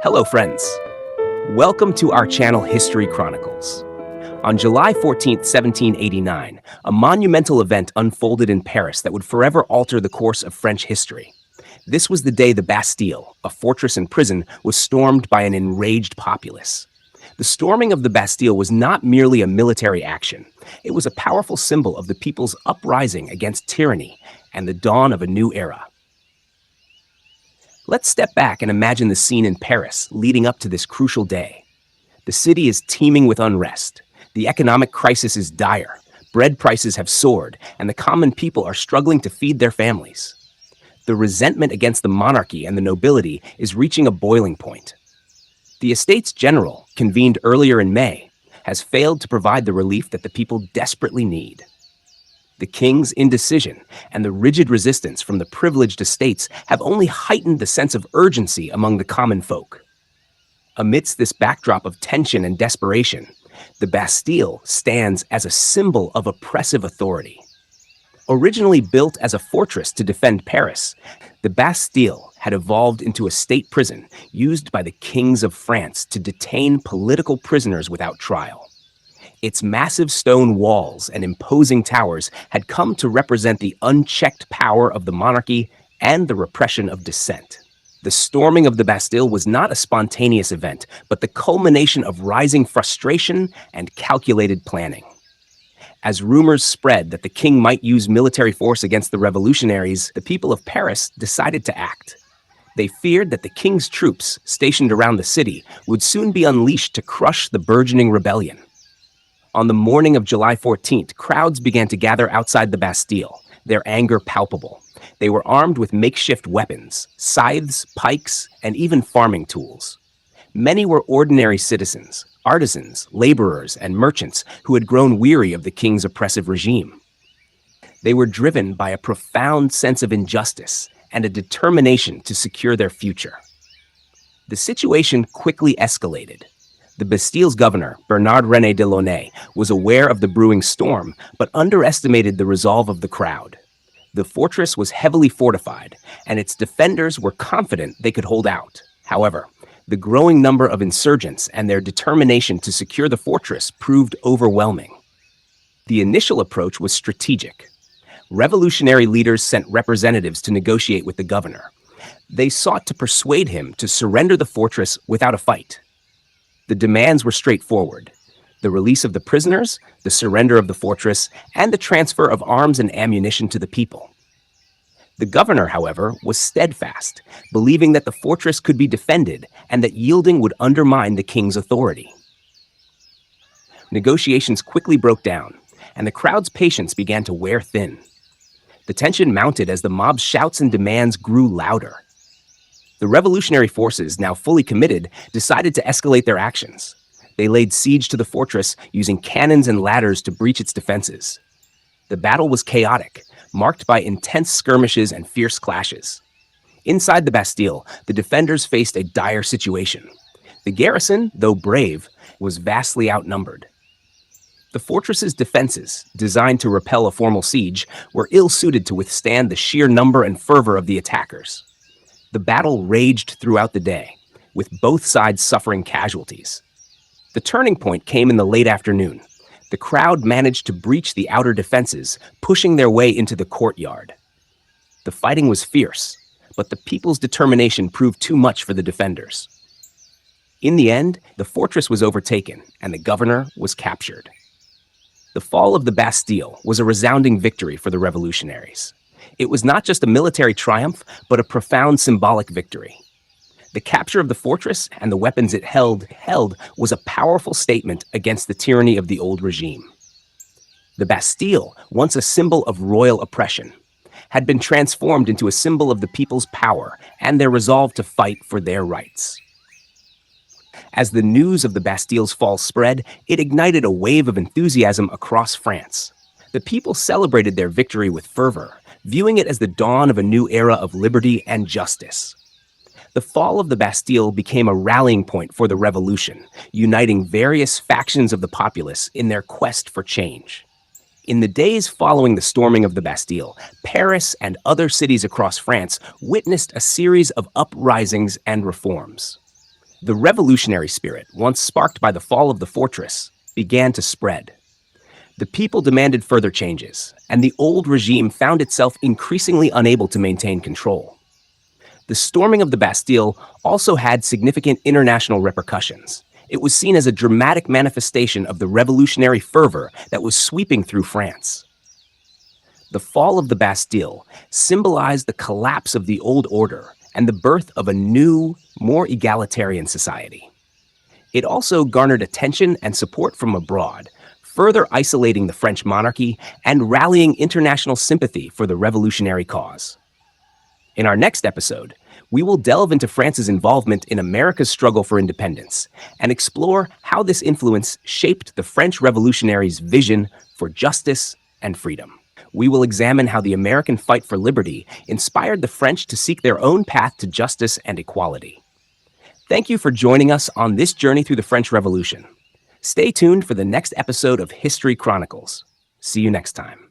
Hello, friends. Welcome to our channel History Chronicles. On July 14th, 1789, a monumental event unfolded in Paris that would forever alter the course of French history. This was the day the Bastille, a fortress and prison, was stormed by an enraged populace. The storming of the Bastille was not merely a military action. It was a powerful symbol of the people's uprising against tyranny and the dawn of a new era. Let's step back and imagine the scene in Paris leading up to this crucial day. The city is teeming with unrest. The economic crisis is dire. Bread prices have soared, and the common people are struggling to feed their families. The resentment against the monarchy and the nobility is reaching a boiling point. The Estates General, convened earlier in May, has failed to provide the relief that the people desperately need. The king's indecision and the rigid resistance from the privileged estates have only heightened the sense of urgency among the common folk. Amidst this backdrop of tension and desperation, the Bastille stands as a symbol of oppressive authority. Originally built as a fortress to defend Paris, the Bastille had evolved into a state prison used by the kings of France to detain political prisoners without trial. Its massive stone walls and imposing towers had come to represent the unchecked power of the monarchy and the repression of dissent. The storming of the Bastille was not a spontaneous event, but the culmination of rising frustration and calculated planning. As rumors spread that the king might use military force against the revolutionaries, the people of Paris decided to act. They feared that the king's troops, stationed around the city, would soon be unleashed to crush the burgeoning rebellion. On the morning of July 14th, crowds began to gather outside the Bastille, their anger palpable. They were armed with makeshift weapons, scythes, pikes, and even farming tools. Many were ordinary citizens, artisans, laborers, and merchants who had grown weary of the king's oppressive regime. They were driven by a profound sense of injustice and a determination to secure their future. The situation quickly escalated. The Bastille's governor, Bernard-René de Launay, was aware of the brewing storm, but underestimated the resolve of the crowd. The fortress was heavily fortified, and its defenders were confident they could hold out. However, the growing number of insurgents and their determination to secure the fortress proved overwhelming. The initial approach was strategic. Revolutionary leaders sent representatives to negotiate with the governor. They sought to persuade him to surrender the fortress without a fight. The demands were straightforward: the release of the prisoners, the surrender of the fortress, and the transfer of arms and ammunition to the people. The governor, however, was steadfast, believing that the fortress could be defended and that yielding would undermine the king's authority. Negotiations quickly broke down, and the crowd's patience began to wear thin. The tension mounted as the mob's shouts and demands grew louder. The revolutionary forces, now fully committed, decided to escalate their actions. They laid siege to the fortress using cannons and ladders to breach its defenses. The battle was chaotic, marked by intense skirmishes and fierce clashes. Inside the Bastille, the defenders faced a dire situation. The garrison, though brave, was vastly outnumbered. The fortress's defenses, designed to repel a formal siege, were ill-suited to withstand the sheer number and fervor of the attackers. The battle raged throughout the day, with both sides suffering casualties. The turning point came in the late afternoon. The crowd managed to breach the outer defenses, pushing their way into the courtyard. The fighting was fierce, but the people's determination proved too much for the defenders. In the end, the fortress was overtaken, and the governor was captured. The fall of the Bastille was a resounding victory for the revolutionaries. It was not just a military triumph, but a profound symbolic victory. The capture of the fortress and the weapons it held was a powerful statement against the tyranny of the old regime. The Bastille, once a symbol of royal oppression, had been transformed into a symbol of the people's power and their resolve to fight for their rights. As the news of the Bastille's fall spread, it ignited a wave of enthusiasm across France. The people celebrated their victory with fervor, viewing it as the dawn of a new era of liberty and justice. The fall of the Bastille became a rallying point for the revolution, uniting various factions of the populace in their quest for change. In the days following the storming of the Bastille, Paris and other cities across France witnessed a series of uprisings and reforms. The revolutionary spirit, once sparked by the fall of the fortress, began to spread. The people demanded further changes, and the old regime found itself increasingly unable to maintain control. The storming of the Bastille also had significant international repercussions. It was seen as a dramatic manifestation of the revolutionary fervor that was sweeping through France. The fall of the Bastille symbolized the collapse of the old order and the birth of a new, more egalitarian society. It also garnered attention and support from abroad, further isolating the French monarchy and rallying international sympathy for the revolutionary cause. In our next episode, we will delve into France's involvement in America's struggle for independence and explore how this influence shaped the French revolutionaries' vision for justice and freedom. We will examine how the American fight for liberty inspired the French to seek their own path to justice and equality. Thank you for joining us on this journey through the French Revolution. Stay tuned for the next episode of History Chronicles. See you next time.